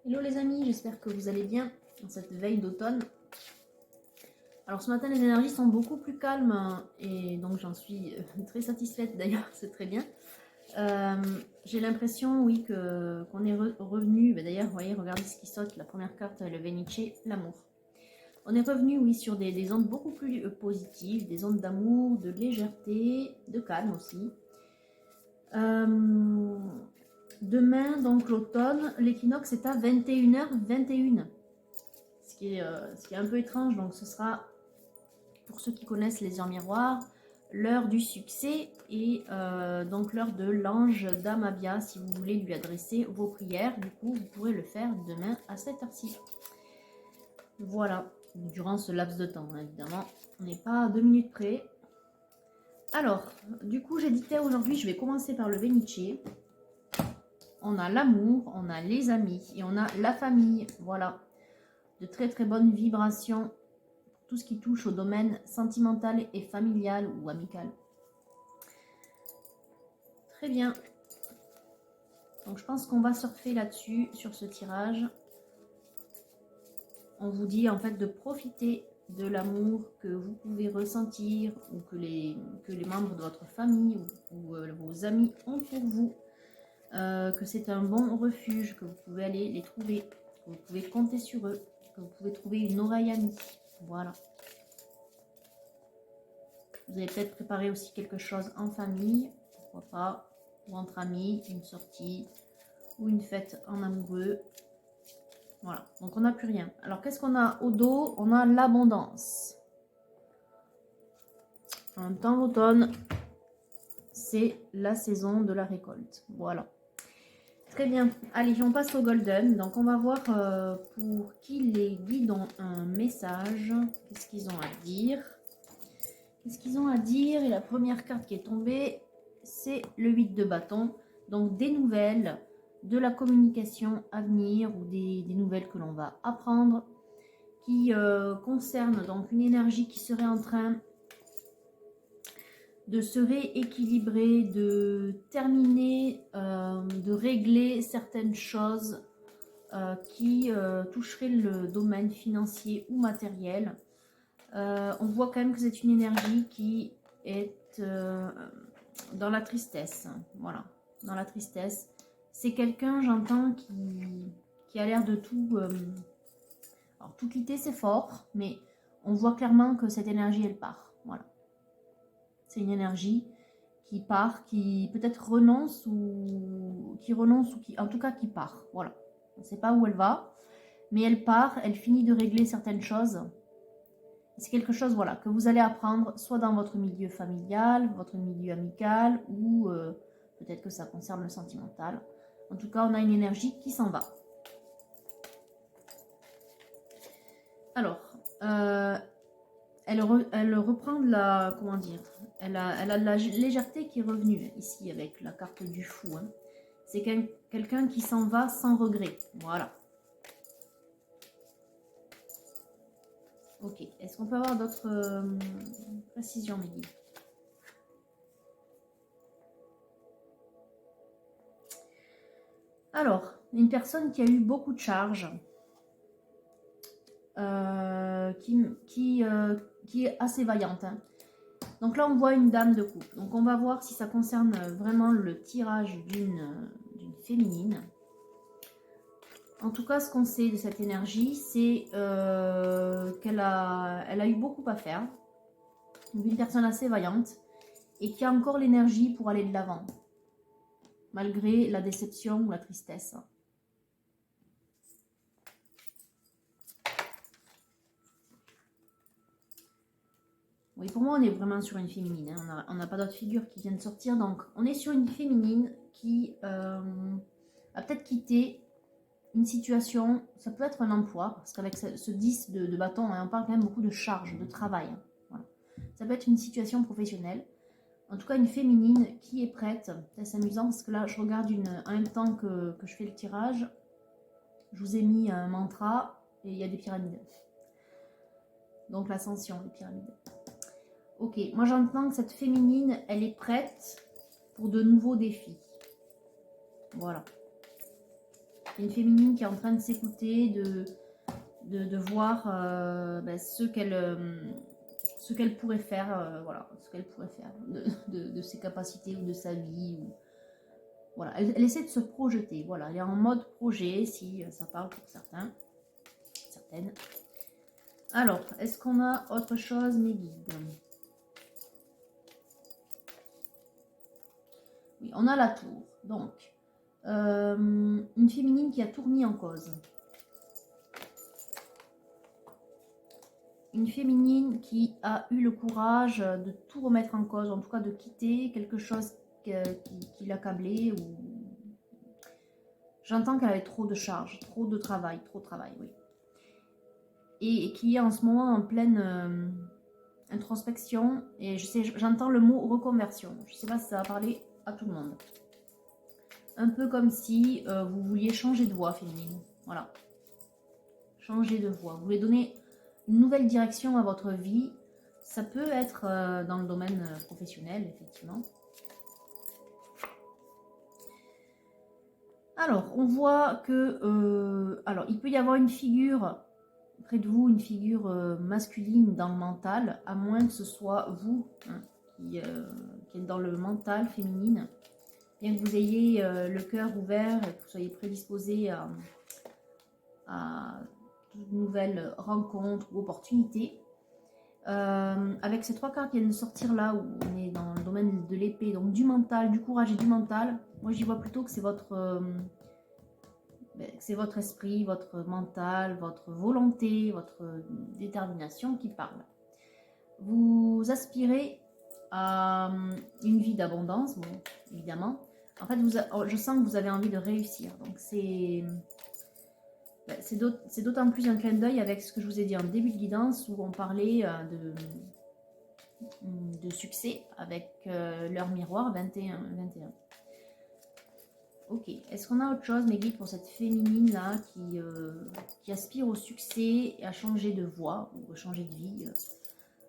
Hello les amis, j'espère que vous allez bien en cette veille d'automne. Alors ce matin les énergies sont beaucoup plus calmes et donc j'en suis très satisfaite d'ailleurs, c'est très bien. J'ai l'impression oui qu'on est revenu, d'ailleurs vous voyez, regardez ce qui saute, la première carte, le Venice, l'amour. On est revenu oui sur des ondes beaucoup plus positives, des ondes d'amour, de légèreté, de calme aussi. Demain, donc l'automne, l'équinoxe est à 21h21. Ce qui est un peu étrange, donc ce sera, pour ceux qui connaissent les heures miroirs, l'heure du succès et donc l'heure de l'ange d'Amabia, si vous voulez lui adresser vos prières. Du coup, vous pourrez le faire demain à cette heure-ci. Voilà, durant ce laps de temps, hein, évidemment. On n'est pas à 2 minutes près. Alors, du coup, j'ai dit aujourd'hui, je vais commencer par le Venice. On a l'amour, on a les amis et on a la famille. Voilà, de très très bonnes vibrations pour tout ce qui touche au domaine sentimental et familial ou amical. Très bien. Donc je pense qu'on va surfer là-dessus, sur ce tirage. On vous dit en fait de profiter de l'amour que vous pouvez ressentir ou que les membres de votre famille ou vos amis ont pour vous. Que c'est un bon refuge, que vous pouvez aller les trouver, que vous pouvez compter sur eux, que vous pouvez trouver une oreille amie. Voilà. Vous avez peut-être préparé aussi quelque chose en famille, pourquoi pas, ou entre amis, une sortie ou une fête en amoureux. Voilà, donc on n'a plus rien. Alors qu'est-ce qu'on a au dos? On a l'abondance. En même temps, l'automne, c'est la saison de la récolte. Voilà. Très bien. Allez, on passe au golden. Donc on va voir pour qui les guides ont un message. Qu'est-ce qu'ils ont à dire? Qu'est-ce qu'ils ont à dire? Et la première carte qui est tombée, c'est le 8 de bâton. Donc des nouvelles, de la communication à venir ou des nouvelles que l'on va apprendre qui concernent donc une énergie qui serait en train de se rééquilibrer, de terminer, de régler certaines choses qui toucheraient le domaine financier ou matériel. On voit quand même que c'est une énergie qui est dans la tristesse. Voilà, dans la tristesse. C'est quelqu'un, j'entends, qui a l'air de tout... alors, tout quitter, c'est fort, mais on voit clairement que cette énergie, elle part. Voilà. C'est une énergie qui part, qui peut-être renonce ou qui en tout cas qui part. Voilà. On ne sait pas où elle va, mais elle part, elle finit de régler certaines choses. C'est quelque chose, voilà, que vous allez apprendre soit dans votre milieu familial, votre milieu amical, ou peut-être que ça concerne le sentimental. En tout cas, on a une énergie qui s'en va. Alors, elle reprend de la, comment dire, elle a de la légèreté qui est revenue ici avec la carte du fou. Hein. C'est quelqu'un qui s'en va sans regret. Voilà. Ok. Est-ce qu'on peut avoir d'autres précisions, mes guides? Alors, une personne qui a eu beaucoup de charges, qui est assez vaillante. Hein. Donc là, on voit une dame de coupe. Donc on va voir si ça concerne vraiment le tirage d'une féminine. En tout cas, ce qu'on sait de cette énergie, c'est qu'elle a eu beaucoup à faire. Une personne assez vaillante et qui a encore l'énergie pour aller de l'avant, malgré la déception ou la tristesse. Oui, pour moi, on est vraiment sur une féminine. Hein. On n'a pas d'autres figures qui viennent sortir. Donc, on est sur une féminine qui a peut-être quitté une situation. Ça peut être un emploi, parce qu'avec ce 10 de bâton, on parle quand même beaucoup de charge, de travail. Hein. Voilà. Ça peut être une situation professionnelle. En tout cas, une féminine qui est prête. C'est amusant, parce que là, je regarde en même temps que je fais le tirage. Je vous ai mis un mantra, et il y a des pyramides. Donc, l'ascension, les pyramides. Ok, moi j'entends que cette féminine, elle est prête pour de nouveaux défis. Voilà. Il y a une féminine qui est en train de s'écouter, de voir ce qu'elle pourrait faire, voilà, ce qu'elle pourrait faire de ses capacités ou de sa vie. Voilà, elle essaie de se projeter, voilà, elle est en mode projet, si ça parle pour certains, certaines. Alors, est-ce qu'on a autre chose, mes guides? Oui, on a la tour, donc, une féminine qui a tout remis en cause. Une féminine qui a eu le courage de tout remettre en cause, en tout cas de quitter quelque chose qui l'accablait. Ou... J'entends qu'elle avait trop de charges, trop de travail, oui. Et qui est en ce moment en pleine introspection. Et j'entends le mot reconversion. Je ne sais pas si ça va parler à tout le monde. Un peu comme si vous vouliez changer de voie féminine. Voilà. Changer de voie. Vous voulez donner une nouvelle direction à votre vie. Ça peut être dans le domaine professionnel, effectivement. Alors, on voit que... alors, il peut y avoir une figure près de vous, une figure masculine dans le mental, à moins que ce soit vous qui êtes dans le mental féminine. Bien que vous ayez le cœur ouvert et que vous soyez prédisposé à toute nouvelle rencontre ou opportunité. Avec ces 3 cartes qui viennent de sortir là, où on est dans le domaine de l'épée, donc du mental, du courage et du mental, moi j'y vois plutôt que c'est votre esprit, votre mental, votre volonté, votre détermination qui parle. Vous aspirez à une vie d'abondance, bon, évidemment. En fait, je sens que vous avez envie de réussir, donc c'est d'autant plus un clin d'œil avec ce que je vous ai dit en début de guidance, où on parlait de succès avec leur miroir 21. Ok, est-ce qu'on a autre chose, mes guides, pour cette féminine là qui aspire au succès et à changer de voie ou à changer de vie?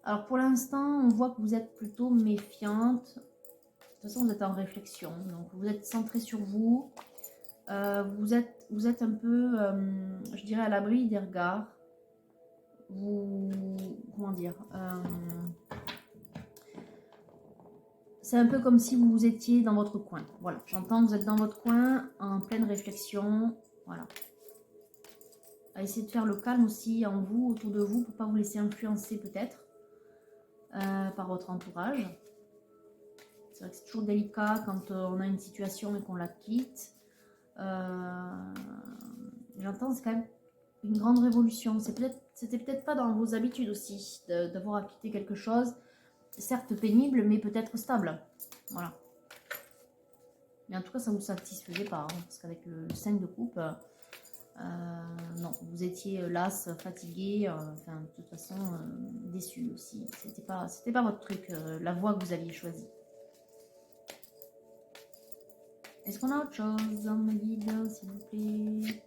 Alors pour l'instant, on voit que vous êtes plutôt méfiante. De toute façon, vous êtes en réflexion, donc vous êtes centré sur vous. Vous êtes un peu, je dirais, à l'abri des regards. Comment dire, c'est un peu comme si vous étiez dans votre coin. Voilà, j'entends que vous êtes dans votre coin, en pleine réflexion. Voilà. À essayer de faire le calme aussi en vous, autour de vous, pour ne pas vous laisser influencer peut-être par votre entourage. C'est vrai que c'est toujours délicat quand on a une situation et qu'on la quitte. J'entends, c'est quand même une grande révolution. C'était peut-être pas dans vos habitudes aussi d'avoir à quitter quelque chose, certes pénible, mais peut-être stable. Voilà. Mais en tout cas, ça ne vous satisfaisait pas, hein, parce qu'avec le 5 de coupe, non, vous étiez las, fatigué, enfin, de toute façon, déçu aussi. C'était pas votre truc, la voie que vous aviez choisie. Est-ce qu'on a autre chose dans ma guide, s'il vous plaît?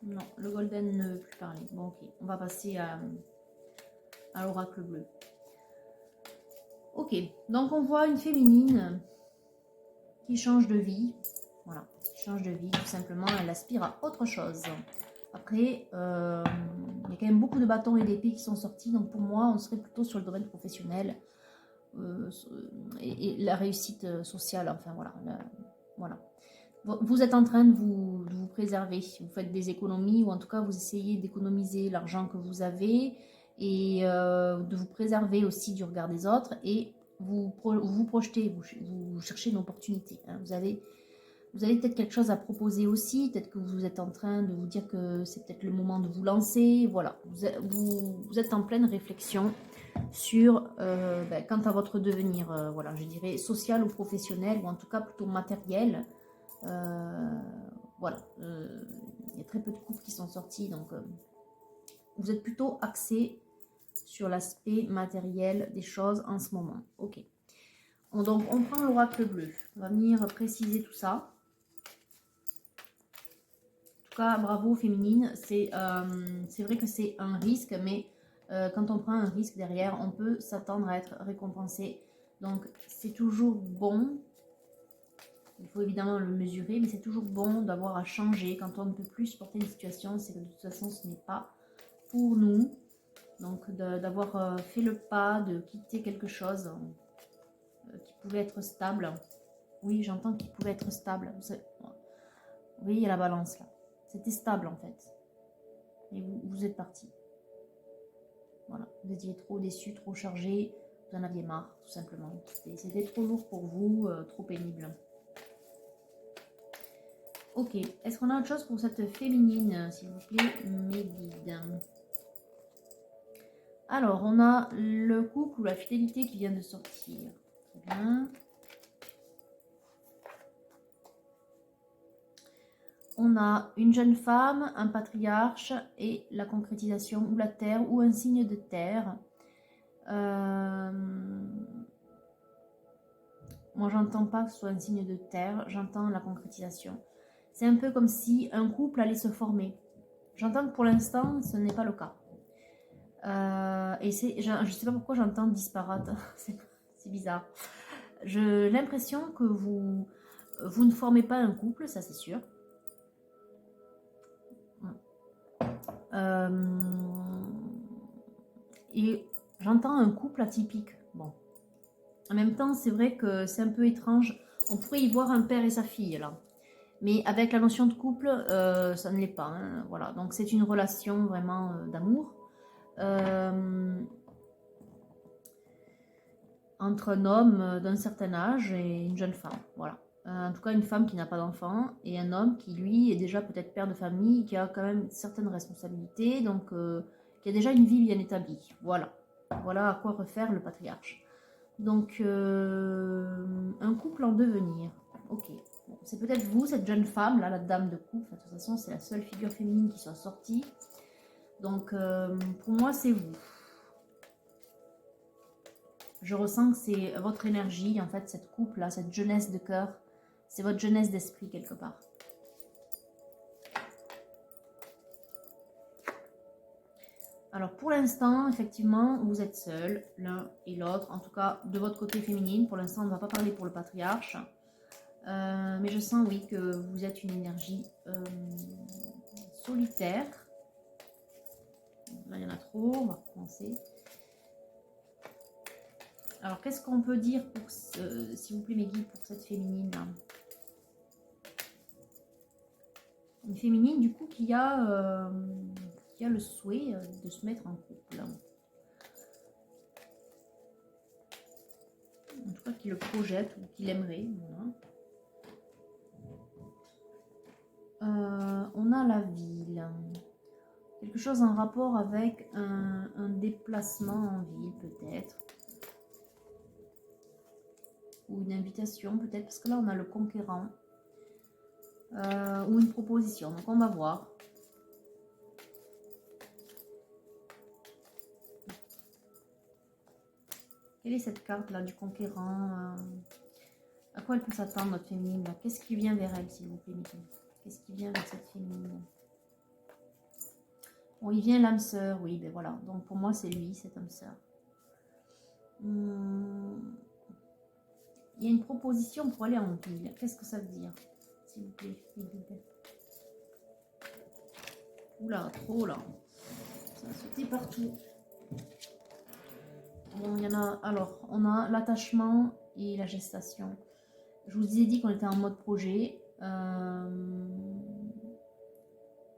Non, le golden ne veut plus parler. Bon, ok, on va passer à l'oracle bleu. Ok, donc on voit une féminine qui change de vie. Voilà, qui change de vie, tout simplement, elle aspire à autre chose. Après, il y a quand même beaucoup de bâtons et d'épées qui sont sortis, donc pour moi, on serait plutôt sur le domaine professionnel et la réussite sociale, enfin voilà. Voilà. Vous êtes en train de vous préserver, vous faites des économies, ou en tout cas vous essayez d'économiser l'argent que vous avez, et de vous préserver aussi du regard des autres, et vous projetez, vous cherchez une opportunité. Hein. Vous avez peut-être quelque chose à proposer aussi, peut-être que vous êtes en train de vous dire que c'est peut-être le moment de vous lancer, voilà. Vous êtes en pleine réflexion sur quant à votre devenir, voilà, je dirais social ou professionnel, ou en tout cas plutôt matériel. Voilà, il y a très peu de couples qui sont sortis, donc vous êtes plutôt axé sur l'aspect matériel des choses en ce moment. Ok. Donc on prend l'oracle bleu, on va venir préciser tout ça. En tout cas, bravo féminine, c'est vrai que c'est un risque, mais quand on prend un risque derrière, on peut s'attendre à être récompensé. Donc c'est toujours bon Il faut évidemment le mesurer, mais c'est toujours bon d'avoir à changer quand on ne peut plus supporter une situation. C'est que de toute façon, ce n'est pas pour nous. Donc d'avoir fait le pas, de quitter quelque chose qui pouvait être stable. Oui, j'entends qu'il pouvait être stable. Oui, il y a la balance là. C'était stable en fait. Et vous êtes parti. Voilà, vous étiez trop déçu, trop chargé, vous en aviez marre, tout simplement. C'était trop lourd pour vous, trop pénible. Ok, est-ce qu'on a autre chose pour cette féminine, s'il vous plaît, mes guides? Alors, on a le couple ou la fidélité qui vient de sortir. Très bien. On a une jeune femme, un patriarche et la concrétisation ou la terre ou un signe de terre. Moi, j'entends pas que ce soit un signe de terre, j'entends la concrétisation. C'est un peu comme si un couple allait se former. J'entends que pour l'instant, ce n'est pas le cas. Et je ne sais pas pourquoi j'entends disparate. C'est bizarre. J'ai l'impression que vous ne formez pas un couple, ça c'est sûr. Et j'entends un couple atypique. Bon. En même temps, c'est vrai que c'est un peu étrange. On pourrait y voir un père et sa fille, là. Mais avec la notion de couple, ça ne l'est pas. Hein. Voilà. Donc, c'est une relation vraiment d'amour. Entre un homme d'un certain âge et une jeune femme. Voilà. En tout cas, une femme qui n'a pas d'enfant et un homme qui, lui, est déjà peut-être père de famille, qui a quand même certaines responsabilités, donc qui a déjà une vie bien établie. Voilà. Voilà à quoi refaire le patriarche. Donc, un couple en devenir. Ok. Bon, c'est peut-être vous, cette jeune femme, là, la dame de couple. De toute façon, c'est la seule figure féminine qui soit sortie. Donc, pour moi, c'est vous. Je ressens que c'est votre énergie, en fait, cette couple-là, cette jeunesse de cœur. C'est votre jeunesse d'esprit, quelque part. Alors, pour l'instant, effectivement, vous êtes seuls, l'un et l'autre. En tout cas, de votre côté féminine. Pour l'instant, on ne va pas parler pour le patriarche. Mais je sens, oui, que vous êtes une énergie solitaire. Là, il y en a trop. On va recommencer. Alors, qu'est-ce qu'on peut dire, pour s'il vous plaît, mes guides, pour cette féminine-là? Une féminine, du coup, qui a le souhait de se mettre en couple. En tout cas, qui le projette ou qui l'aimerait. Voilà. On a la ville. Quelque chose en rapport avec un déplacement en ville, peut-être. Ou une invitation, peut-être. Parce que là, on a le conquérant. Ou une proposition. Donc, on va voir. Quelle est cette carte-là du conquérant? À quoi elle peut s'attendre, notre féminine? Qu'est-ce qui vient vers elle, s'il vous plaît, Mickey? Qu'est-ce qui vient vers cette féminine? Bon, il vient l'âme sœur, oui, ben voilà. Donc, pour moi, c'est lui, cet âme sœur. Il y a une proposition pour aller en ville. Qu'est-ce que ça veut dire, s'il vous plaît? Oula, trop là. Ça va sauter partout. Bon, il y en a. Alors, on a l'attachement et la gestation. Je vous ai dit qu'on était en mode projet. Il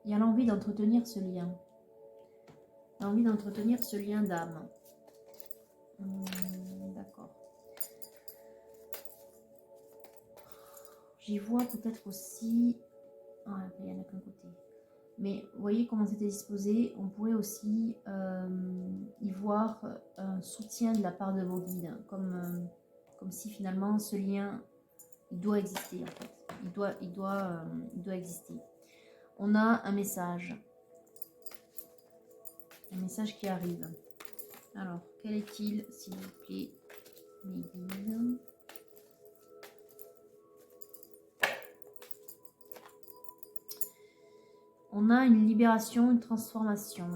y a l'envie d'entretenir ce lien. L'envie d'entretenir ce lien d'âme. D'accord. J'y vois peut-être aussi... Ah, il n'y en a qu'un côté. Mais vous voyez comment c'était disposé. On pourrait aussi y voir un soutien de la part de vos guides. Comme si finalement ce lien, il doit exister en fait. Il doit exister. On a un message. Un message qui arrive. Alors, quel est-il, s'il vous plaît, mes guides? On a une libération, une transformation.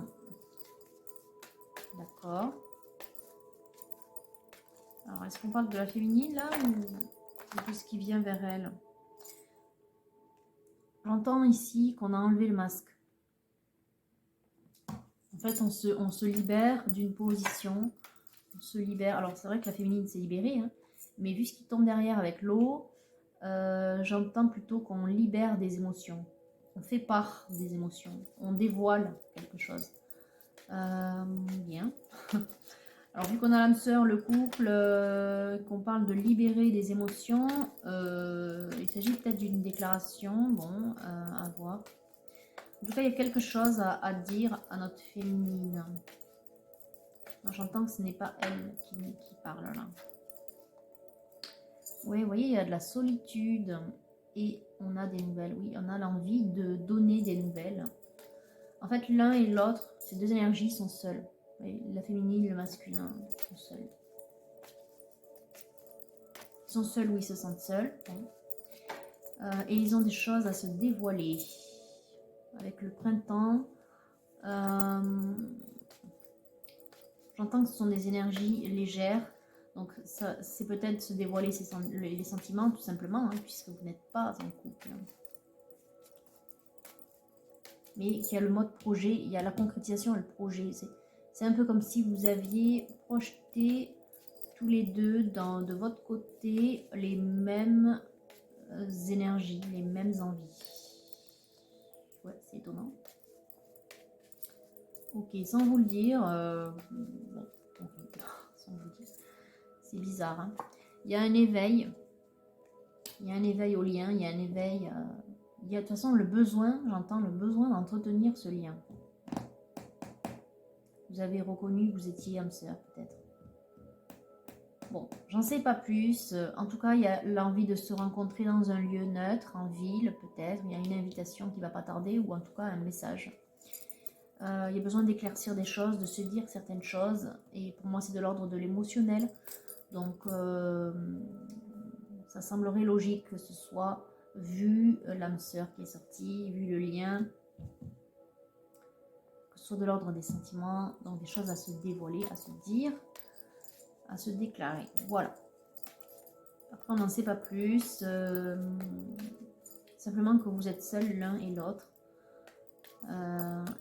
D'accord. Alors, est-ce qu'on parle de la féminine, là, ou de tout ce qui vient vers elle? J'entends ici qu'on a enlevé le masque. En fait, on se libère d'une position. On se libère. Alors, c'est vrai que la féminine s'est libérée, hein, mais vu ce qui tombe derrière avec l'eau, j'entends plutôt qu'on libère des émotions. On fait part des émotions. On dévoile quelque chose. Bien. Alors, vu qu'on a l'âme sœur, le couple, qu'on parle de libérer des émotions, il s'agit peut-être d'une déclaration. Bon, à voir. En tout cas, il y a quelque chose à dire à notre féminine. J'entends que ce n'est pas elle qui parle là. Oui, vous voyez, il y a de la solitude et on a des nouvelles. Oui, on a l'envie de donner des nouvelles. En fait, l'un et l'autre, ces deux énergies sont seules. Oui, la féminine et le masculin sont seuls. Ils sont seuls ou ils se sentent seuls. Et ils ont des choses à se dévoiler. Avec le printemps, j'entends que ce sont des énergies légères. Donc, c'est peut-être se dévoiler les sentiments, tout simplement, hein, puisque vous n'êtes pas en couple. Mais qu'il y a le mode projet, il y a la concrétisation et le projet. C'est un peu comme si vous aviez projeté tous les deux de votre côté les mêmes énergies, les mêmes envies. Ouais, c'est étonnant. Ok, sans vous le dire, bon, okay. Sans vous le dire, c'est bizarre. Hein. Il y a un éveil, au lien, il y a un éveil. Il y a de toute façon le besoin, j'entends le besoin d'entretenir ce lien. Vous avez reconnu que vous étiez âme sœur, peut-être. Bon, j'en sais pas plus. En tout cas, il y a l'envie de se rencontrer dans un lieu neutre, en ville, peut-être. Il y a une invitation qui va pas tarder, ou en tout cas un message. Il y a besoin d'éclaircir des choses, de se dire certaines choses. Et pour moi, c'est de l'ordre de l'émotionnel. Donc, ça semblerait logique que ce soit vu l'âme sœur qui est sortie, vu le lien, que ce soit de l'ordre des sentiments, donc des choses à se dévoiler, à se dire, à se déclarer. Voilà. Après, on n'en sait pas plus. Simplement que vous êtes seuls l'un et l'autre.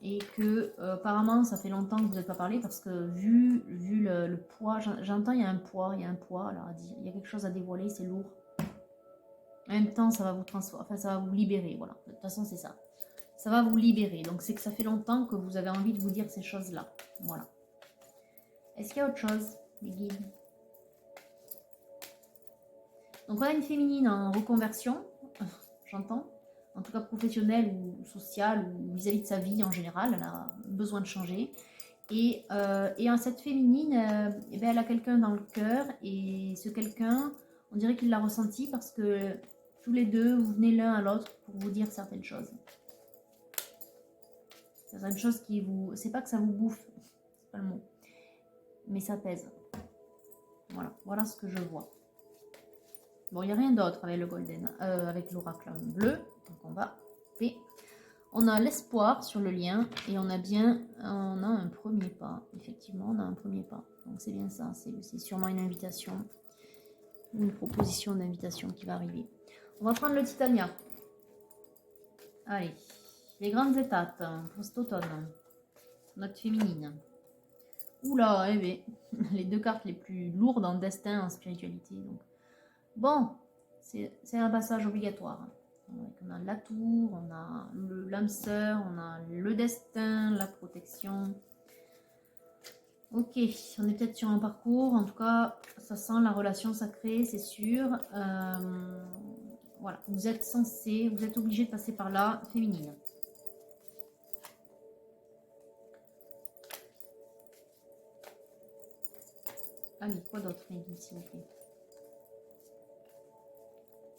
Et que apparemment ça fait longtemps que vous n'êtes pas parlé parce que vu le poids, j'entends il y a un poids, alors il y a quelque chose à dévoiler, c'est lourd. En même temps, ça va vous transformer, enfin ça va vous libérer, voilà. De toute façon, c'est ça. Ça va vous libérer. Donc c'est que ça fait longtemps que vous avez envie de vous dire ces choses-là. Voilà. Est-ce qu'il y a autre chose, les guides? Donc on a une féminine en reconversion, j'entends. En tout cas professionnelle ou sociale ou vis-à-vis de sa vie en général, elle a besoin de changer. Et cette féminine, eh ben, elle a quelqu'un dans le cœur et ce quelqu'un, on dirait qu'il l'a ressenti parce que tous les deux, vous venez l'un à l'autre pour vous dire certaines choses. Certaines choses qui vous... C'est pas que ça vous bouffe, c'est pas le mot, mais ça pèse. Voilà, voilà ce que je vois. Bon, il n'y a rien d'autre avec le golden, avec l'oracle bleu, donc on va couper. On a l'espoir sur le lien et on a un premier pas. Effectivement, on a un premier pas. Donc c'est bien ça, c'est sûrement une invitation, une proposition d'invitation qui va arriver. On va prendre le Titania. Allez, les grandes étapes pour cet automne. Notre féminine. Oula, eh bien, les deux cartes les plus lourdes en destin, en spiritualité. Donc. Bon, c'est un passage obligatoire. On a la tour, on a l'âme sœur, on a le destin, la protection. Ok, on est peut-être sur un parcours. En tout cas, ça sent la relation sacrée, c'est sûr. Voilà, vous êtes censé, vous êtes obligé de passer par là, féminine. Allez, quoi d'autre, s'il vous plaît?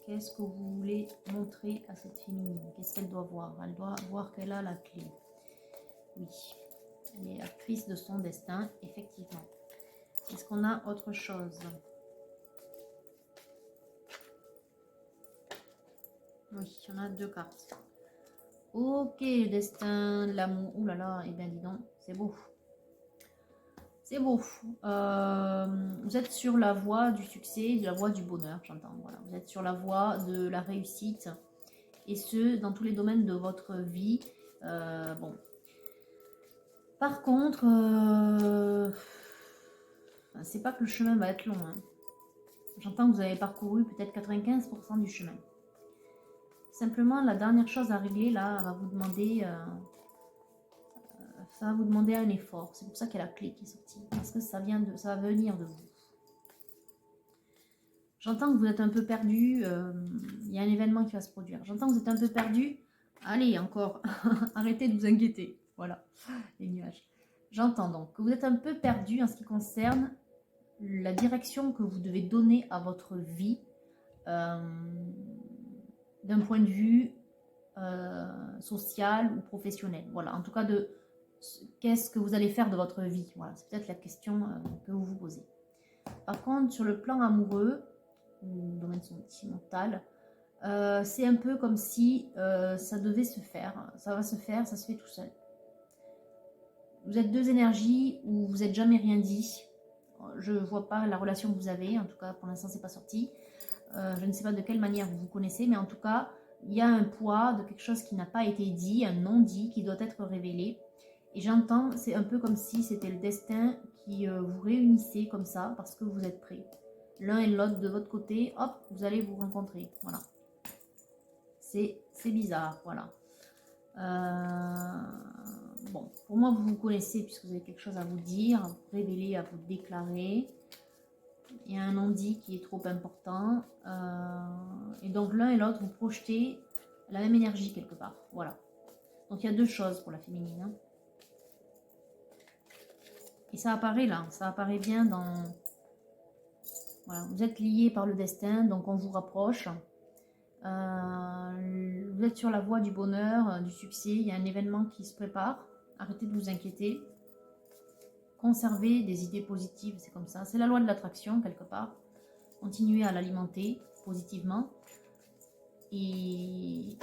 Qu'est-ce que vous voulez montrer à cette féminine? Qu'est-ce qu'elle doit voir? Elle doit voir qu'elle a la clé. Oui, elle est actrice de son destin, effectivement. Est-ce qu'on a autre chose? Oui, on a deux cartes. Ok, destin, l'amour. Ouh là là, et bien dis donc, c'est beau. C'est beau. Vous êtes sur la voie du succès, de la voie du bonheur, j'entends. Voilà. Vous êtes sur la voie de la réussite Et ce, dans tous les domaines de votre vie. Bon. Par contre, c'est pas que le chemin va être long. Hein. J'entends que vous avez parcouru peut-être 95% du chemin. Simplement, la dernière chose à régler, là, va vous demander, ça va vous demander un effort. C'est pour ça qu'il y a la clé qui est sortie. Parce que ça va venir de vous. J'entends que vous êtes un peu perdu. Il y a un événement qui va se produire. J'entends que vous êtes un peu perdu. Allez, encore. Arrêtez de vous inquiéter. Voilà, les nuages. J'entends donc que vous êtes un peu perdu en ce qui concerne la direction que vous devez donner à votre vie d'un point de vue social ou professionnel. Voilà, en tout cas de qu'est-ce que vous allez faire de votre vie. Voilà, c'est peut-être la question que vous vous posez. Par contre, sur le plan amoureux, ou domaine sentimental, c'est un peu comme si ça devait se faire. Ça va se faire, ça se fait tout seul. Vous êtes deux énergies où vous n'êtes jamais rien dit. Je ne vois pas la relation que vous avez, en tout cas pour l'instant c'est pas sorti. Je ne sais pas de quelle manière vous vous connaissez, mais en tout cas il y a un poids de quelque chose qui n'a pas été dit, un non dit qui doit être révélé. Et j'entends, c'est un peu comme si c'était le destin qui vous réunissait comme ça parce que vous êtes prêts. L'un et l'autre de votre côté, hop, vous allez vous rencontrer. Voilà. C'est bizarre, voilà. Bon, pour moi, vous vous connaissez puisque vous avez quelque chose à vous dire, à vous révéler, à vous déclarer. Il y a un non-dit qui est trop important. Et donc, l'un et l'autre, vous projetez la même énergie quelque part. Voilà. Donc, il y a deux choses pour la féminine. Hein. Et ça apparaît là. Ça apparaît bien dans... Voilà. Vous êtes liés par le destin, donc on vous rapproche. Vous êtes sur la voie du bonheur, du succès. Il y a un événement qui se prépare. Arrêtez de vous inquiéter. Conservez des idées positives, c'est comme ça. C'est la loi de l'attraction, quelque part. Continuez à l'alimenter positivement. Et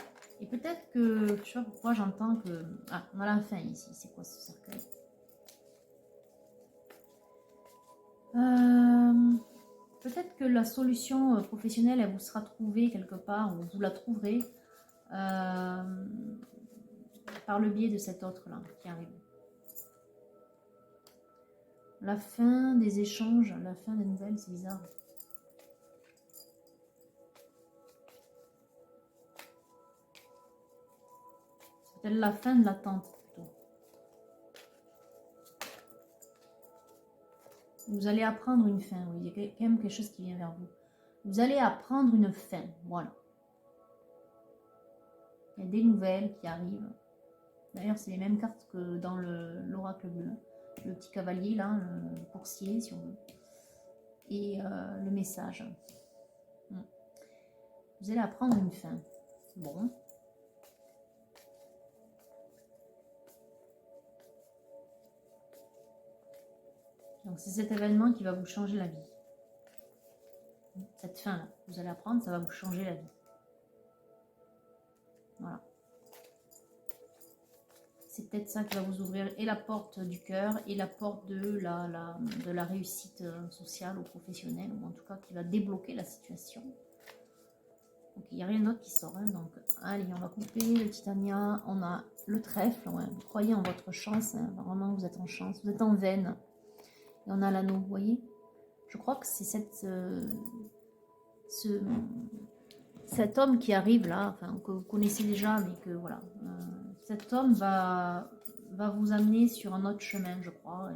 peut-être que... Je sais pas pourquoi j'entends que... Ah, on a la fin ici. C'est quoi ce cercueil? Peut-être que la solution professionnelle, elle vous sera trouvée quelque part, ou vous la trouverez par le biais de cet autre-là qui arrive. La fin des échanges, la fin des nouvelles, c'est bizarre. C'est peut-être la fin de l'attente, plutôt. Vous allez apprendre une fin, oui, il y a quand même quelque chose qui vient vers vous. Vous allez apprendre une fin, voilà. Il y a des nouvelles qui arrivent. D'ailleurs, c'est les mêmes cartes que dans l'oracle bleu. Le petit cavalier, là, le coursier, si on veut. Et le message. Vous allez apprendre une fin. Bon. Donc, c'est cet événement qui va vous changer la vie. Cette fin-là, vous allez apprendre, ça va vous changer la vie. Voilà. C'est peut-être ça qui va vous ouvrir et la porte du cœur et la porte de la réussite sociale ou professionnelle, ou en tout cas qui va débloquer la situation. Donc il n'y a rien d'autre qui sort. Hein, donc allez, on va couper le Titania. On a le trèfle. Ouais, vous croyez en votre chance. Hein, vraiment, vous êtes en chance. Vous êtes en veine. Et on a l'anneau, vous voyez. Je crois que c'est cet homme qui arrive là, enfin, que vous connaissez déjà, mais que voilà. Cet homme va vous amener sur un autre chemin, je crois.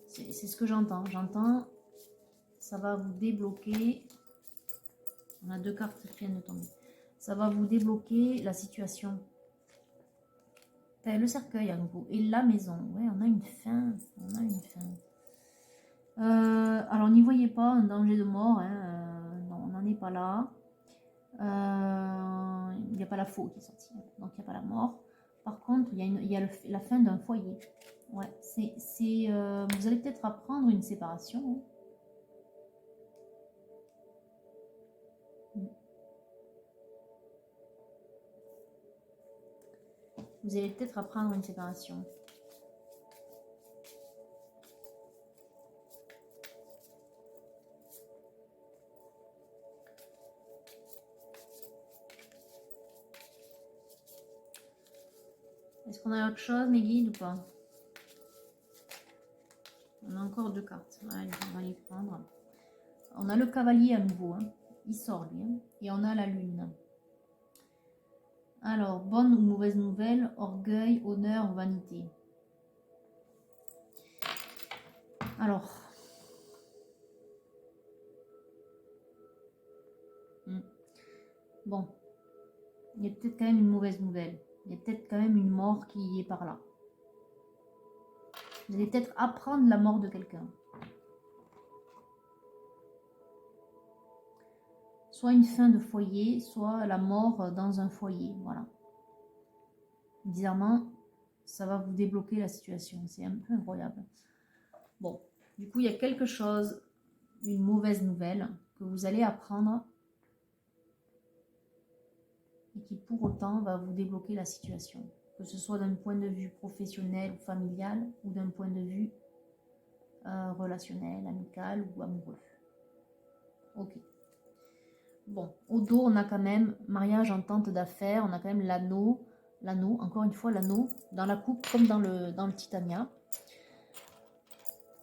C'est ce que j'entends. J'entends, ça va vous débloquer. On a deux cartes qui viennent de tomber. Ça va vous débloquer la situation. Le cercueil à nouveau. Et la maison. Ouais, on a une fin. On a une fin. Alors, n'y voyez pas un danger de mort. Hein. Non, on n'en est pas là. Il n'y a pas la faux qui est sortie. Donc, il n'y a pas la mort. Par contre, il y a la fin d'un foyer. Ouais, vous allez peut-être apprendre une séparation. Hein. Vous allez peut-être apprendre une séparation. Est-ce qu'on a autre chose, mes guides, ou pas? On a encore 2 cartes. Allez, on va les prendre. On a le cavalier à nouveau. Hein. Il sort, lui. Hein. Et on a la lune. Alors, bonne ou mauvaise nouvelle, orgueil, honneur, vanité. Alors. Bon. Il y a peut-être quand même une mauvaise nouvelle. Il y a peut-être quand même une mort qui est par là. Vous allez peut-être apprendre la mort de quelqu'un. Soit une fin de foyer, soit la mort dans un foyer. Voilà. Bizarrement, ça va vous débloquer la situation. C'est un peu incroyable. Bon, du coup, il y a quelque chose, une mauvaise nouvelle que vous allez apprendre et qui pour autant va vous débloquer la situation. Que ce soit d'un point de vue professionnel ou familial ou d'un point de vue relationnel, amical ou amoureux. Ok. Bon, au dos, on a quand même mariage en tente d'affaires, on a quand même l'anneau, encore une fois l'anneau, dans la coupe comme dans le Titania.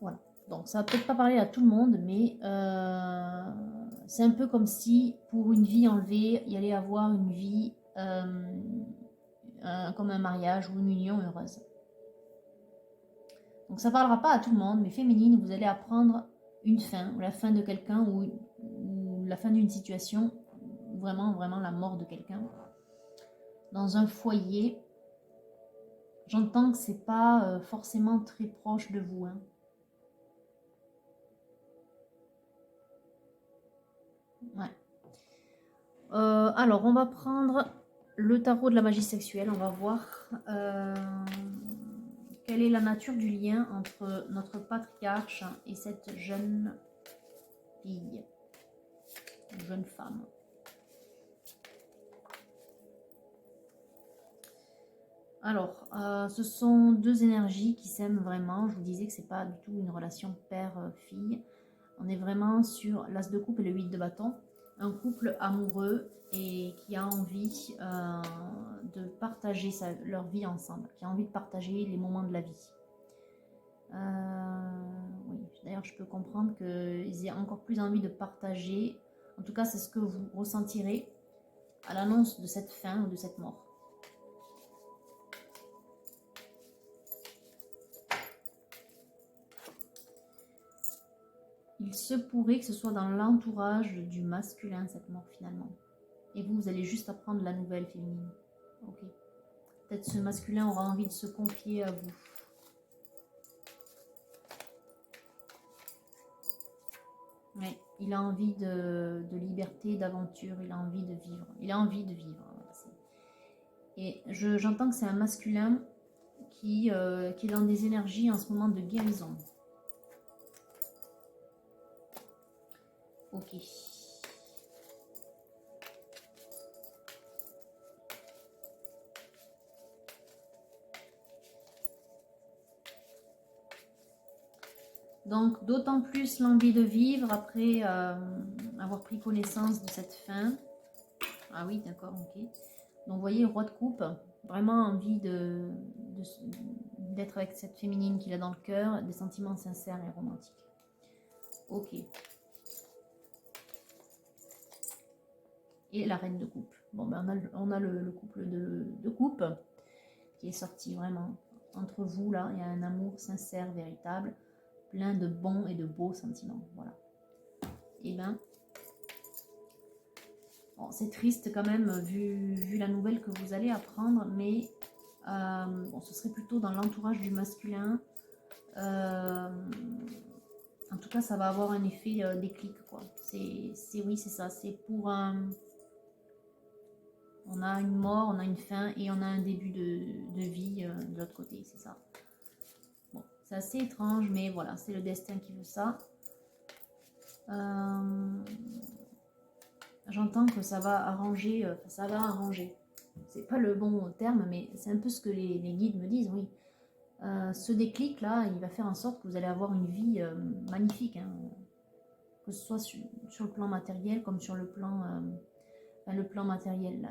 Voilà. Donc ça va peut-être pas parler à tout le monde, mais c'est un peu comme si pour une vie enlevée, il y allait avoir une vie comme un mariage ou une union heureuse. Donc ça parlera pas à tout le monde, mais féminine, vous allez apprendre une fin, ou la fin de quelqu'un, ou la fin d'une situation, ou vraiment la mort de quelqu'un. Dans un foyer, j'entends que c'est pas forcément très proche de vous. Hein. Ouais. Alors, on va prendre le tarot de la magie sexuelle. On va voir quelle est la nature du lien entre notre patriarche et cette jeune fille, jeune femme. Alors, ce sont deux énergies qui s'aiment vraiment. Je vous disais que c'est pas du tout une relation père-fille. On est vraiment sur l'as de coupe et le 8 de bâton. Un couple amoureux et qui a envie de partager leur vie ensemble, qui a envie de partager les moments de la vie. Oui, d'ailleurs, je peux comprendre qu'ils aient encore plus envie de partager. En tout cas, c'est ce que vous ressentirez à l'annonce de cette fin ou de cette mort. Il se pourrait que ce soit dans l'entourage du masculin, cette mort finalement. Et vous allez juste apprendre la nouvelle féminine. Ok. Peut-être ce masculin aura envie de se confier à vous. Ouais, il a envie de liberté, d'aventure, il a envie de vivre. Il a envie de vivre. Et j'entends que c'est un masculin qui est dans des énergies en ce moment de guérison. Ok. Donc, d'autant plus l'envie de vivre après avoir pris connaissance de cette fin. Ah oui, d'accord, ok. Donc, vous voyez, roi de coupe, vraiment envie d'être avec cette féminine qu'il a dans le cœur, des sentiments sincères et romantiques. Ok. Et la reine de coupe. Bon, ben on a le couple de coupe qui est sorti vraiment. Entre vous, là, il y a un amour sincère, véritable, plein de bons et de beaux sentiments. Voilà. Et ben, bon, c'est triste quand même, vu la nouvelle que vous allez apprendre, mais bon, ce serait plutôt dans l'entourage du masculin. En tout cas, ça va avoir un effet déclic, quoi. Oui, c'est ça. C'est pour un... On a une mort, on a une fin et on a un début de vie de l'autre côté, c'est ça. Bon, c'est assez étrange, mais voilà, c'est le destin qui veut ça. J'entends que ça va arranger, C'est pas le bon terme, mais c'est un peu ce que les guides me disent, oui. Ce déclic-là, il va faire en sorte que vous allez avoir une vie magnifique, hein, que ce soit sur le plan matériel comme sur le plan enfin, le plan matériel,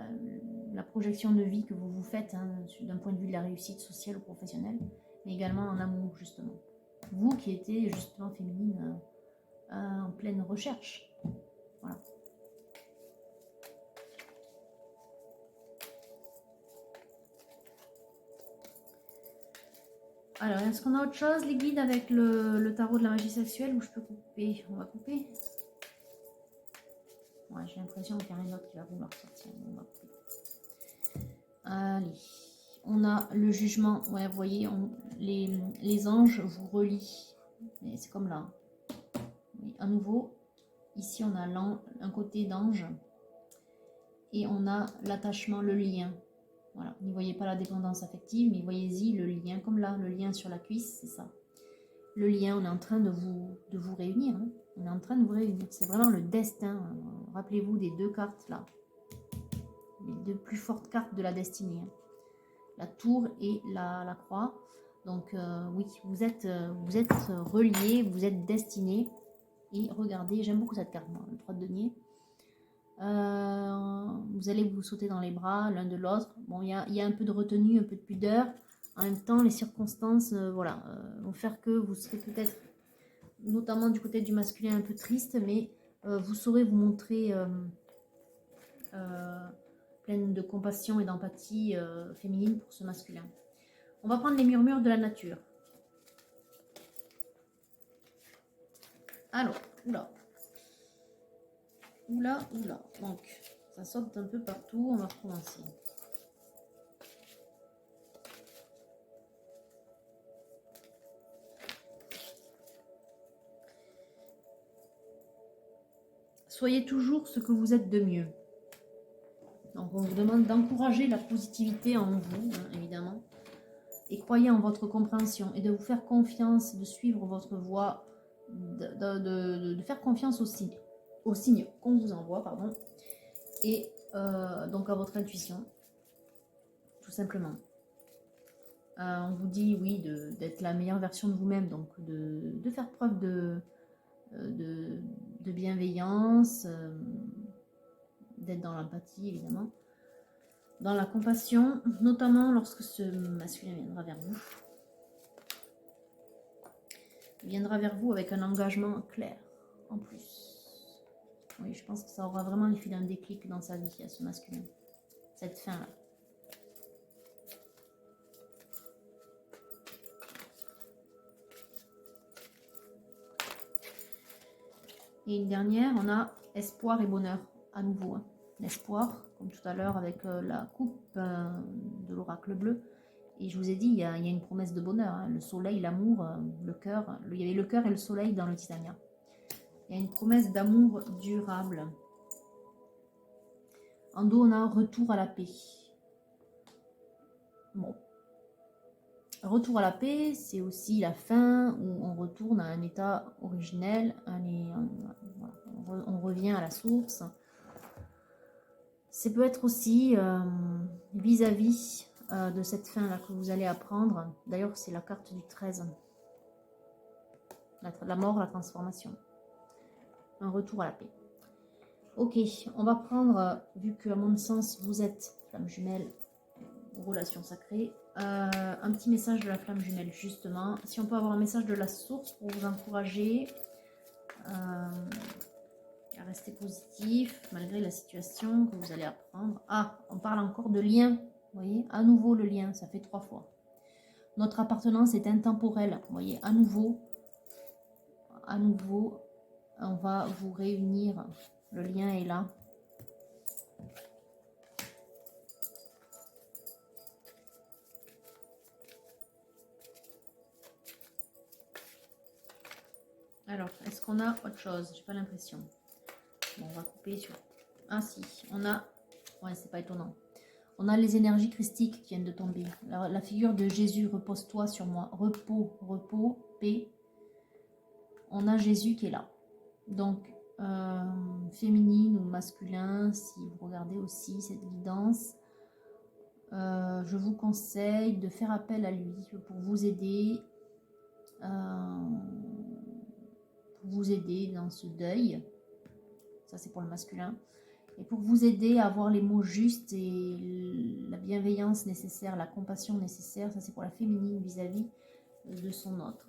la projection de vie que vous vous faites hein, d'un point de vue de la réussite sociale ou professionnelle, mais également en amour justement. Vous qui étiez justement féminine en pleine recherche. Voilà. Alors, est-ce qu'on a autre chose, les guides, avec le tarot de la magie sexuelle, où je peux couper? On va couper. Ouais, j'ai l'impression qu'il n'y a rien d'autre qui va vouloir sortir. On va couper. Allez. On a le jugement. Ouais, vous voyez, les anges vous relient. Mais c'est comme là. Oui, à nouveau, ici, on a un côté d'ange. Et on a l'attachement, le lien. Voilà, n'y voyez pas la dépendance affective, mais voyez-y le lien, comme là, le lien sur la cuisse, c'est ça. Le lien, on est en train de vous réunir. Hein. On est en train de vous réunir. C'est vraiment le destin. Rappelez-vous des deux cartes là. Les deux plus fortes cartes de la destinée. Hein. La tour et la croix. Donc oui, vous êtes reliés, vous êtes destinés. Et regardez, j'aime beaucoup cette carte, moi, le 3 de denier. Vous allez vous sauter dans les bras l'un de l'autre. Bon, il y a un peu de retenue, un peu de pudeur. En même temps, les circonstances vont faire que vous serez peut-être, notamment du côté du masculin, un peu triste, mais vous saurez vous montrer pleine de compassion et d'empathie féminine pour ce masculin. On va prendre les murmures de la nature. Alors, oula. Oula. Donc, ça saute un peu partout. On va recommencer. Soyez toujours ce que vous êtes de mieux. Donc, on vous demande d'encourager la positivité en vous, hein, évidemment. Et croyez en votre compréhension et de vous faire confiance, de suivre votre voie, de faire confiance aux signes qu'on vous envoie, pardon. Et donc à votre intuition, tout simplement. On vous dit, oui, d'être la meilleure version de vous-même, donc de faire preuve de bienveillance, d'être dans l'empathie, évidemment, dans la compassion, notamment lorsque ce masculin viendra vers vous. Il viendra vers vous avec un engagement clair, en plus. Oui, je pense que ça aura vraiment l'effet d'un déclic dans sa vie, à ce masculin. Cette fin-là. Et une dernière, on a espoir et bonheur, à nouveau. Hein. L'espoir, comme tout à l'heure avec la coupe de l'oracle bleu. Et je vous ai dit, il y a une promesse de bonheur. Hein. Le soleil, l'amour, le cœur. Il y avait le cœur et le soleil dans le Titania. Il y a une promesse d'amour durable. En dos, on a retour à la paix. Bon. Retour à la paix, c'est aussi la fin où on retourne à un état originel. On revient à la source. Ça peut être aussi vis-à-vis de cette fin-là que vous allez apprendre. D'ailleurs, c'est la carte du 13. La mort, la transformation. Un retour à la paix. Ok, on va prendre, vu que à mon sens, vous êtes flamme jumelle, relation sacrée, un petit message de la flamme jumelle, justement. Si on peut avoir un message de la source pour vous encourager à rester positif, malgré la situation que vous allez apprendre. Ah, on parle encore de lien. Vous voyez, à nouveau le lien, ça fait 3 fois. Notre appartenance est intemporelle. Vous voyez, à nouveau, on va vous réunir. Le lien est là. Alors, est-ce qu'on a autre chose? J'ai pas l'impression. Bon, on va couper sur... Ah si, on a... Ouais, c'est pas étonnant. On a les énergies christiques qui viennent de tomber. La figure de Jésus, repose-toi sur moi. Repos, paix. On a Jésus qui est là. Donc, féminine ou masculin, si vous regardez aussi cette guidance, je vous conseille de faire appel à lui pour vous aider. Dans ce deuil. Ça, c'est pour le masculin. et pour vous aider à avoir les mots justes et la bienveillance nécessaire, la compassion nécessaire. Ça, c'est pour la féminine vis-à-vis de son autre.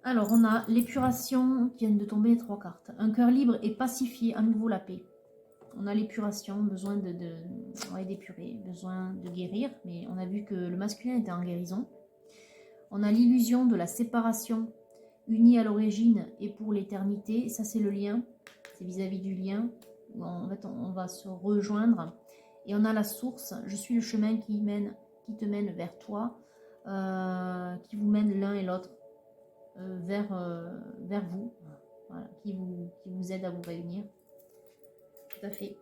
Alors, on a l'épuration qui viennent de tomber les 3 cartes. Un cœur libre et pacifié, à nouveau la paix. On a l'épuration, besoin d'épurer, besoin de guérir, mais on a vu que le masculin était en guérison. On a l'illusion de la séparation, unie à l'origine et pour l'éternité. Ça, c'est le lien, c'est vis-à-vis du lien. En fait, on va se rejoindre. Et on a la source, je suis le chemin qui te mène vers toi, qui vous mène l'un et l'autre vers vous, voilà, qui vous aide à vous réunir. Tout à fait.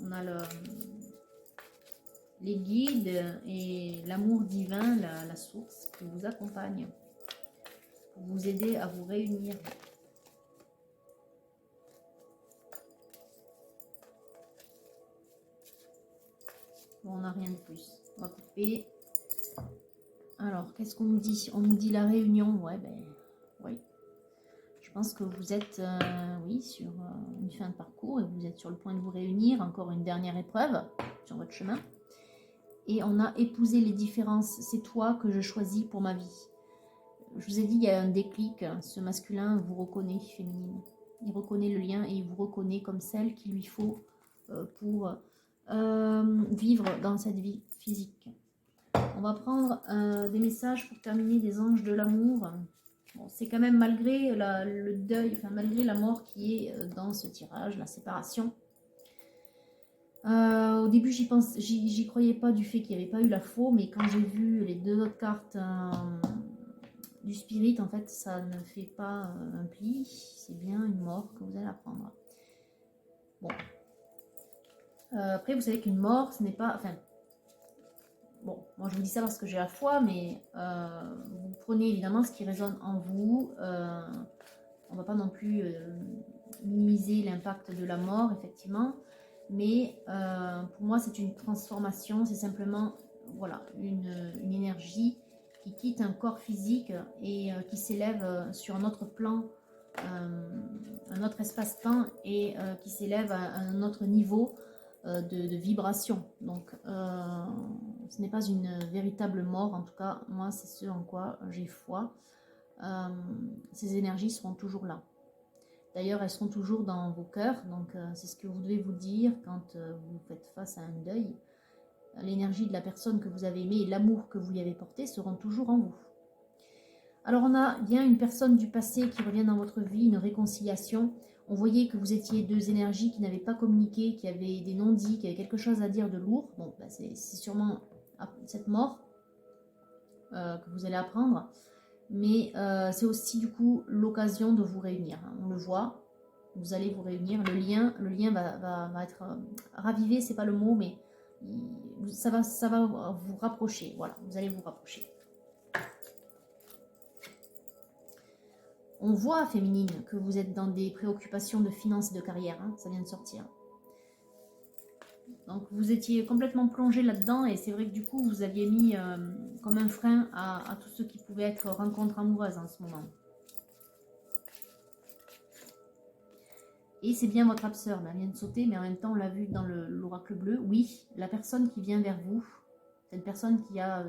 On a les guides et l'amour divin, la source qui vous accompagne pour vous aider à vous réunir. Bon, on n'a rien de plus. On va couper. Alors, qu'est-ce qu'on nous dit? On nous dit la réunion. Ouais, ben, oui. Je pense que vous êtes, oui, sur une fin de parcours et vous êtes sur le point de vous réunir. Encore une dernière épreuve sur votre chemin. Et on a épousé les différences. C'est toi que je choisis pour ma vie. Je vous ai dit, il y a un déclic. Ce masculin vous reconnaît, féminine. Il reconnaît le lien et il vous reconnaît comme celle qu'il lui faut pour vivre dans cette vie physique. On va prendre des messages pour terminer des anges de l'amour. Bon, c'est quand même malgré le deuil, enfin malgré la mort qui est dans ce tirage, la séparation. Au début, j'y croyais pas du fait qu'il n'y avait pas eu la faux, mais quand j'ai vu les 2 autres cartes du spirit, en fait, ça ne fait pas un pli, c'est bien une mort que vous allez apprendre. Bon. Après, vous savez qu'une mort, ce n'est pas... Enfin, bon, moi je vous dis ça parce que j'ai la foi, mais vous prenez évidemment ce qui résonne en vous. On ne va pas non plus minimiser l'impact de la mort, effectivement. Mais pour moi, c'est une transformation, c'est simplement voilà, une énergie qui quitte un corps physique et qui s'élève sur un autre plan, un autre espace-temps et qui s'élève à un autre niveau de vibration. Donc, ce n'est pas une véritable mort, en tout cas, moi, c'est ce en quoi j'ai foi. Ces énergies seront toujours là. D'ailleurs, elles seront toujours dans vos cœurs, donc c'est ce que vous devez vous dire quand vous faites face à un deuil. L'énergie de la personne que vous avez aimée et l'amour que vous lui avez porté seront toujours en vous. Alors, on a bien une personne du passé qui revient dans votre vie, une réconciliation. On voyait que vous étiez 2 énergies qui n'avaient pas communiqué, qui avaient des non-dits, qui avaient quelque chose à dire de lourd. Bon, ben c'est sûrement cette mort que vous allez apprendre. Mais c'est aussi du coup l'occasion de vous réunir. Hein. On le voit, vous allez vous réunir. Le lien va être ravivé, c'est pas le mot, mais ça va vous rapprocher. Voilà, vous allez vous rapprocher. On voit, féminine, que vous êtes dans des préoccupations de finances et de carrière. Hein, ça vient de sortir. Donc vous étiez complètement plongé là-dedans et c'est vrai que du coup vous aviez mis comme un frein à tout ce qui pouvait être rencontre amoureuse en ce moment. Et c'est bien votre âme sœur, elle vient de sauter, mais en même temps on l'a vu dans l'oracle bleu. Oui, la personne qui vient vers vous, c'est une personne qui a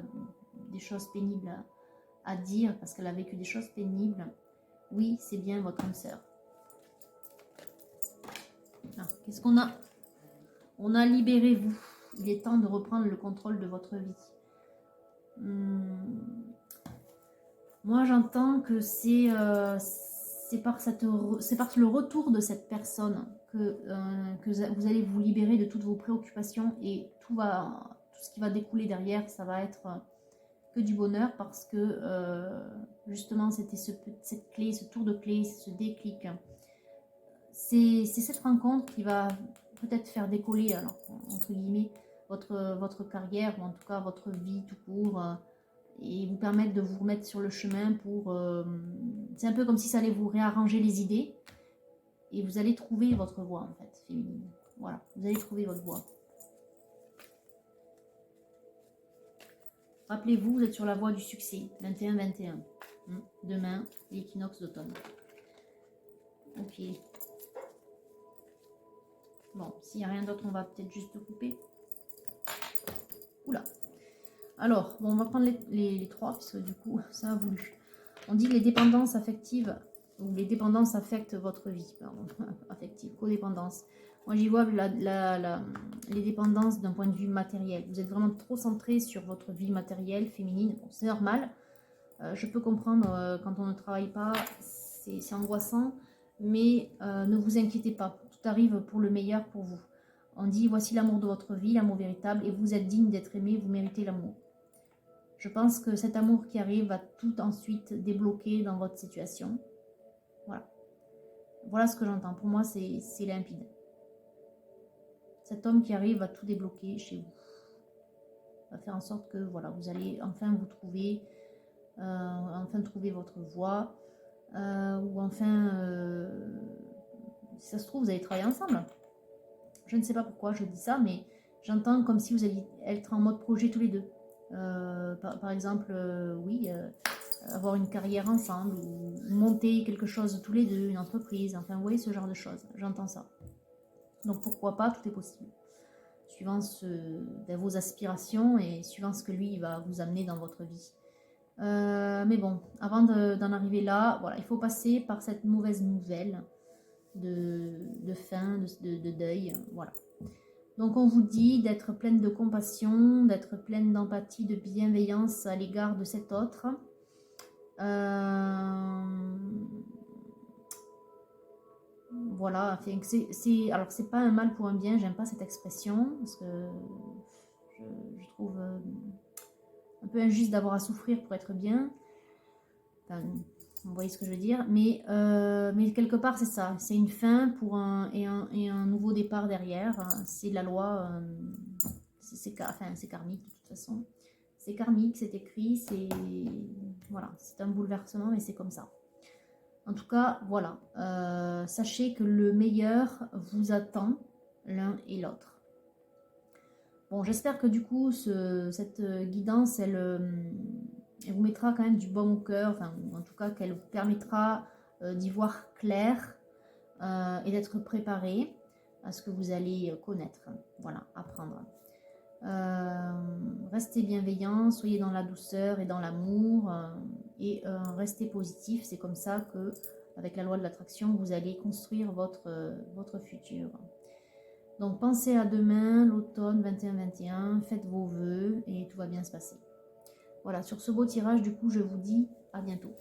des choses pénibles à dire parce qu'elle a vécu des choses pénibles. Oui, c'est bien votre âme sœur. Qu'est-ce qu'on a ? On a libéré vous. Il est temps de reprendre le contrôle de votre vie. Moi, j'entends que c'est par le retour de cette personne que vous allez vous libérer de toutes vos préoccupations et tout ce qui va découler derrière, ça va être que du bonheur parce que justement, c'était cette clé, ce tour de clé, ce déclic. C'est cette rencontre qui va peut-être faire décoller, alors, entre guillemets, votre carrière, ou en tout cas votre vie tout court, et vous permettre de vous remettre sur le chemin pour... c'est un peu comme si ça allait vous réarranger les idées, et vous allez trouver votre voie, en fait, féminine. Voilà, vous allez trouver votre voie. Rappelez-vous, vous êtes sur la voie du succès. 21-21. Demain, l'équinoxe d'automne. Ok. Bon, s'il n'y a rien d'autre, on va peut-être juste couper. Oula. Alors, bon, on va prendre les trois, puisque du coup, ça a voulu. On dit que les dépendances affectives, ou les dépendances affectent votre vie. Pardon, affective, codépendance. Moi, j'y vois les dépendances d'un point de vue matériel. Vous êtes vraiment trop centré sur votre vie matérielle, féminine. Bon, c'est normal. Je peux comprendre quand on ne travaille pas, c'est angoissant. Mais ne vous inquiétez pas. Tout arrive pour le meilleur pour vous. On dit, voici l'amour de votre vie, l'amour véritable, et vous êtes digne d'être aimé, vous méritez l'amour. Je pense que cet amour qui arrive va tout ensuite débloquer dans votre situation. Voilà. Voilà ce que j'entends. Pour moi, c'est limpide. Cet homme qui arrive va tout débloquer chez vous. Va faire en sorte que voilà, vous allez enfin vous trouver, enfin trouver votre voie, ou enfin, si ça se trouve, vous allez travailler ensemble. Je ne sais pas pourquoi je dis ça, mais j'entends comme si vous alliez être en mode projet tous les deux. Par exemple, oui, avoir une carrière ensemble, ou monter quelque chose tous les deux, une entreprise, enfin, vous voyez ce genre de choses. J'entends ça. Donc pourquoi pas, tout est possible. Suivant vos aspirations et suivant ce que lui va vous amener dans votre vie. Mais bon, avant d'en arriver là, voilà, il faut passer par cette mauvaise nouvelle de fin, de deuil, voilà. Donc on vous dit d'être pleine de compassion, d'être pleine d'empathie, de bienveillance à l'égard de cet autre. Voilà, enfin, alors c'est pas un mal pour un bien, j'aime pas cette expression, parce que je trouve un peu injuste d'avoir à souffrir pour être bien. Enfin, vous voyez ce que je veux dire, mais quelque part c'est ça, c'est une fin pour et un nouveau départ derrière. C'est la loi, c'est karmique de toute façon. C'est karmique, c'est écrit, voilà, c'est un bouleversement, mais c'est comme ça. En tout cas, voilà, sachez que le meilleur vous attend l'un et l'autre. Bon, j'espère que du coup, cette guidance, elle vous mettra quand même du baume au cœur, enfin, en tout cas, qu'elle vous permettra d'y voir clair et d'être préparé à ce que vous allez connaître, voilà, apprendre. Restez bienveillant, soyez dans la douceur et dans l'amour et restez positif. C'est comme ça que, avec la loi de l'attraction, vous allez construire votre futur. Donc pensez à demain, l'automne 21-21, faites vos vœux et tout va bien se passer. Voilà, sur ce beau tirage, du coup, je vous dis à bientôt.